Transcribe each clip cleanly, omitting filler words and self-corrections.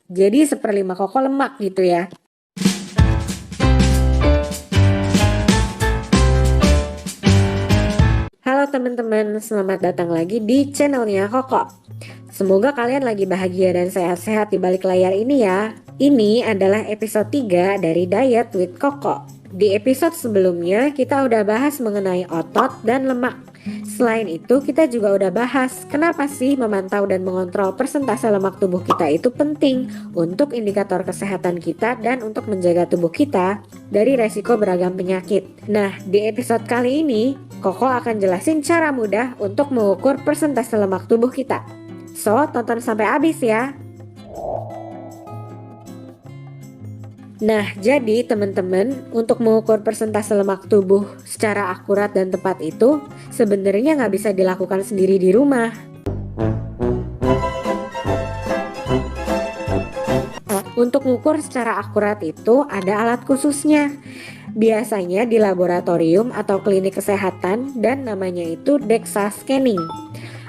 Jadi 1/5 koko lemak gitu ya. Halo teman-teman, selamat datang lagi di channelnya Koko. Semoga kalian lagi bahagia dan sehat-sehat di balik layar ini ya. Ini adalah episode 3 dari Diet with Koko. Di episode sebelumnya kita udah bahas mengenai otot dan lemak. Selain itu kita juga udah bahas kenapa sih memantau dan mengontrol persentase lemak tubuh kita itu penting untuk indikator kesehatan kita dan untuk menjaga tubuh kita dari resiko beragam penyakit. Nah, di episode kali ini Koko akan jelasin cara mudah untuk mengukur persentase lemak tubuh kita. So, tonton sampai habis ya. Nah, jadi teman-teman, untuk mengukur persentase lemak tubuh secara akurat dan tepat itu sebenarnya nggak bisa dilakukan sendiri di rumah. Untuk mengukur secara akurat itu ada alat khususnya. Biasanya di laboratorium atau klinik kesehatan dan namanya itu DEXA scanning.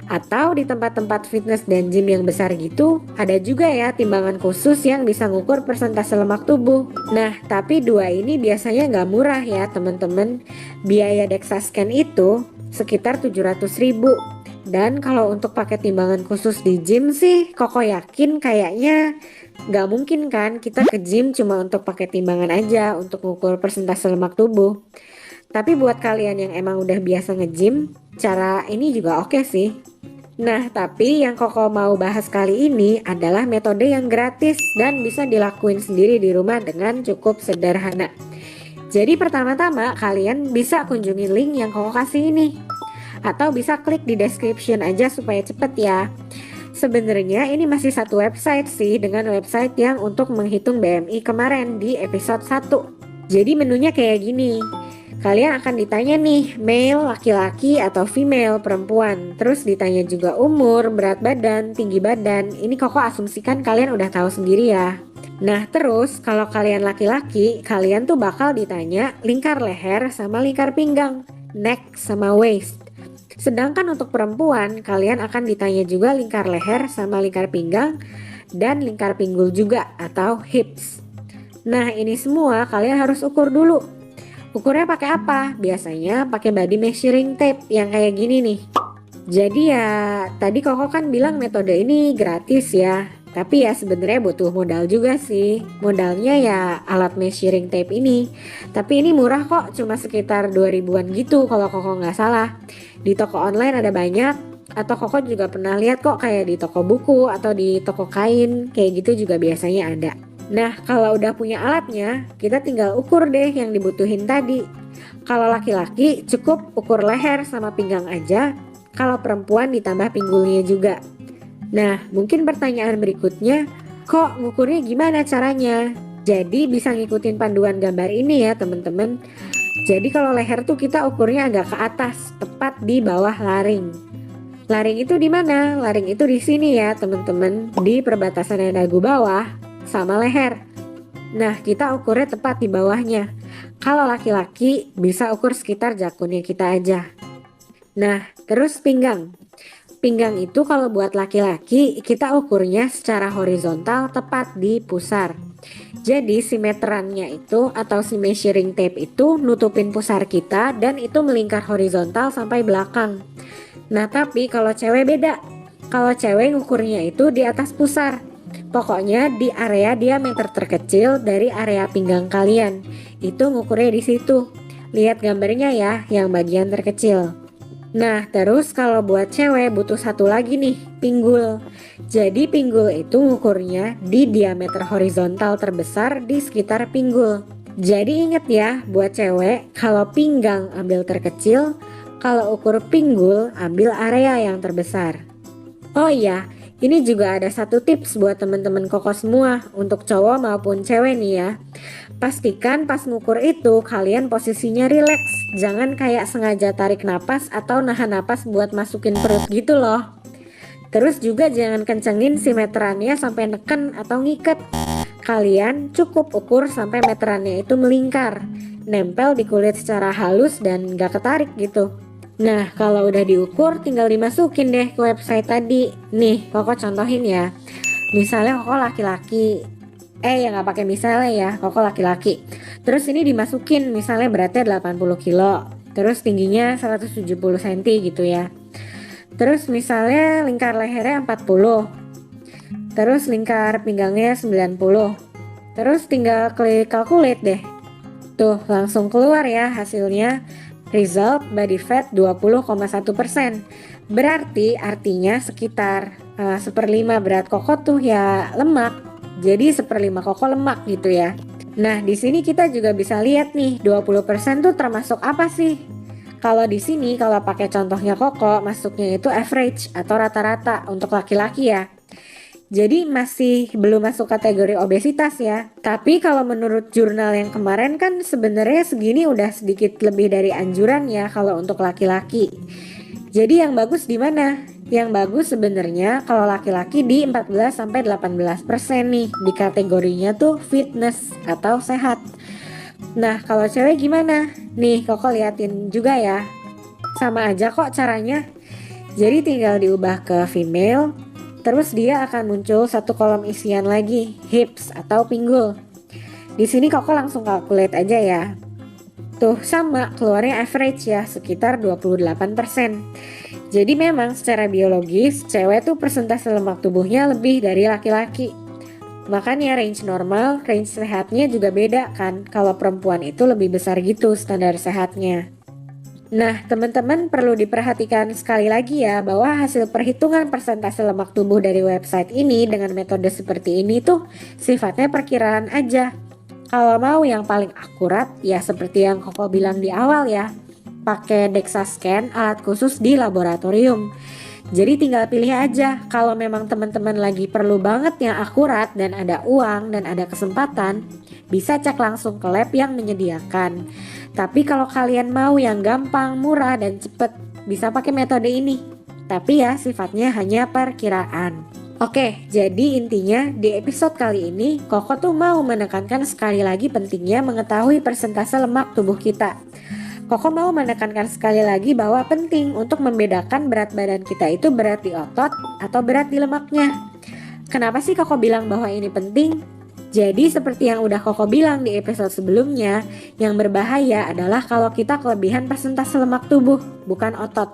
Atau di tempat-tempat fitness dan gym yang besar gitu, ada juga ya timbangan khusus yang bisa ngukur persentase lemak tubuh. Nah, tapi dua ini biasanya nggak murah ya teman-teman. Biaya DEXA scan itu sekitar 700.000. Dan kalau untuk pakai timbangan khusus di gym sih, Koko yakin kayaknya nggak mungkin kan kita ke gym cuma untuk pakai timbangan aja untuk ngukur persentase lemak tubuh. Tapi buat kalian yang emang udah biasa nge-gym, cara ini juga oke sih. Nah, tapi yang Koko mau bahas kali ini adalah metode yang gratis dan bisa dilakuin sendiri di rumah dengan cukup sederhana. Jadi pertama-tama kalian bisa kunjungi link yang Koko kasih ini. Atau bisa klik di description aja supaya cepet ya. Sebenarnya ini masih satu website sih dengan website yang untuk menghitung BMI kemarin di episode 1. Jadi menunya kayak gini. Kalian akan ditanya nih, male, laki-laki atau female, perempuan. Terus ditanya juga umur, berat badan, tinggi badan. Ini Koko asumsikan kalian udah tahu sendiri ya. Nah terus kalau kalian laki-laki, kalian tuh bakal ditanya lingkar leher sama lingkar pinggang, neck sama waist. Sedangkan untuk perempuan, kalian akan ditanya juga lingkar leher sama lingkar pinggang dan lingkar pinggul juga atau hips. Nah ini semua kalian harus ukur dulu. Ukurnya pakai apa? Biasanya pakai body measuring tape yang kayak gini nih. Jadi ya tadi Koko kan bilang metode ini gratis ya. Tapi ya sebenarnya butuh modal juga sih. Modalnya ya alat measuring tape ini. Tapi ini murah kok, cuma sekitar 2.000-an gitu kalau Koko nggak salah. Di toko online ada banyak. Atau Koko juga pernah lihat kok kayak di toko buku atau di toko kain. Kayak gitu juga biasanya ada. Nah, kalau udah punya alatnya, kita tinggal ukur deh yang dibutuhin tadi. Kalau laki-laki cukup ukur leher sama pinggang aja, kalau perempuan ditambah pinggulnya juga. Nah, mungkin pertanyaan berikutnya, kok ngukurnya gimana caranya? Jadi bisa ngikutin panduan gambar ini ya teman-teman. Jadi kalau leher tuh kita ukurnya agak ke atas, tepat di bawah laring. Laring itu di mana? Laring itu di sini ya teman-teman, di perbatasan dagu bawah sama leher. Nah, kita ukurnya tepat di bawahnya. Kalau laki-laki bisa ukur sekitar jakunnya kita aja. Nah, terus pinggang. Pinggang itu kalau buat laki-laki kita ukurnya secara horizontal tepat di pusar. Jadi si meterannya itu atau si measuring tape itu nutupin pusar kita dan itu melingkar horizontal sampai belakang. Nah, tapi kalau cewek beda. Kalau cewek ngukurnya itu di atas pusar. Pokoknya di area diameter terkecil dari area pinggang kalian. Itu ngukurnya di situ. Lihat gambarnya ya, yang bagian terkecil. Nah, terus kalau buat cewek butuh satu lagi nih, pinggul. Jadi pinggul itu ngukurnya di diameter horizontal terbesar di sekitar pinggul. Jadi inget ya, buat cewek, kalau pinggang ambil terkecil, kalau ukur pinggul ambil area yang terbesar. Oh iya, ini juga ada satu tips buat teman-teman Koko semua untuk cowok maupun cewek nih ya. Pastikan pas ngukur itu kalian posisinya rileks. Jangan kayak sengaja tarik napas atau nahan napas buat masukin perut gitu loh. Terus juga jangan kencengin si meterannya sampai neken atau ngiket. Kalian cukup ukur sampai meterannya itu melingkar, nempel di kulit secara halus dan gak ketarik gitu. Nah, kalau udah diukur tinggal dimasukin deh ke website tadi. Nih, Koko contohin ya. Misalnya Koko laki-laki, ya nggak pakai misalnya ya, Koko laki-laki. Terus ini dimasukin misalnya beratnya 80 kilo, terus tingginya 170 cm gitu ya. Terus misalnya lingkar lehernya 40, terus lingkar pinggangnya 90. Terus tinggal klik calculate deh. Tuh langsung keluar ya hasilnya. Result body fat 20,1%. Berarti artinya sekitar 1/5 berat Koko tuh ya lemak. Jadi 1/5 Koko lemak gitu ya. Nah, di sini kita juga bisa lihat nih 20% tuh termasuk apa sih? Kalau di sini kalau pakai contohnya Koko, masuknya itu average atau rata-rata untuk laki-laki ya. Jadi masih belum masuk kategori obesitas ya. Tapi kalau menurut jurnal yang kemarin kan sebenarnya segini udah sedikit lebih dari anjuran ya kalau untuk laki-laki. Jadi yang bagus di mana? Yang bagus sebenarnya kalau laki-laki di 14-18% nih, di kategorinya tuh fitness atau sehat. Nah, kalau cewek gimana? Nih, Koko liatin juga ya. Sama aja kok caranya. Jadi tinggal diubah ke female. Terus dia akan muncul satu kolom isian lagi, hips atau pinggul. Di sini Koko langsung calculate aja ya. Tuh sama, keluarnya average ya, sekitar 28%. Jadi memang secara biologis, cewek tuh persentase lemak tubuhnya lebih dari laki-laki. Makanya range normal, range sehatnya juga beda kan. Kalau perempuan itu lebih besar gitu standar sehatnya. Nah, teman-teman perlu diperhatikan sekali lagi ya bahwa hasil perhitungan persentase lemak tubuh dari website ini dengan metode seperti ini tuh sifatnya perkiraan aja. Kalau mau yang paling akurat ya seperti yang Koko bilang di awal ya, pakai DEXA scan alat khusus di laboratorium. Jadi tinggal pilih aja kalau memang teman-teman lagi perlu banget yang akurat dan ada uang dan ada kesempatan, bisa cek langsung ke lab yang menyediakan. Tapi kalau kalian mau yang gampang, murah, dan cepet, bisa pakai metode ini. Tapi ya sifatnya hanya perkiraan. Oke, jadi intinya di episode kali ini Koko tuh mau menekankan sekali lagi pentingnya mengetahui persentase lemak tubuh kita. Koko mau menekankan sekali lagi bahwa penting untuk membedakan berat badan kita itu berat di otot atau berat di lemaknya. Kenapa sih Koko bilang bahwa ini penting? Jadi seperti yang udah Koko bilang di episode sebelumnya, yang berbahaya adalah kalau kita kelebihan persentase lemak tubuh, bukan otot.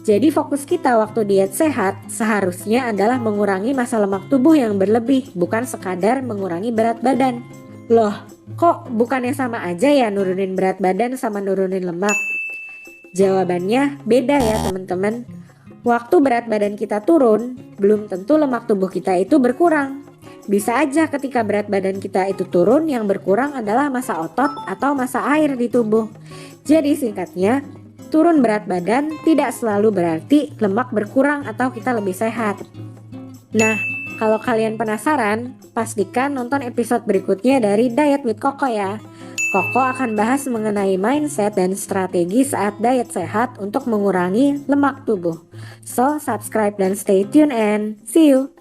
Jadi fokus kita waktu diet sehat seharusnya adalah mengurangi massa lemak tubuh yang berlebih, bukan sekadar mengurangi berat badan. Loh, kok bukannya sama aja ya nurunin berat badan sama nurunin lemak? Jawabannya beda ya teman-teman. Waktu berat badan kita turun, belum tentu lemak tubuh kita itu berkurang. Bisa aja ketika berat badan kita itu turun, yang berkurang adalah massa otot atau massa air di tubuh. Jadi singkatnya, turun berat badan tidak selalu berarti lemak berkurang atau kita lebih sehat. Nah, kalau kalian penasaran, pastikan nonton episode berikutnya dari Diet with Koko ya. Koko akan bahas mengenai mindset dan strategi saat diet sehat untuk mengurangi lemak tubuh. So, subscribe dan stay tune and see you!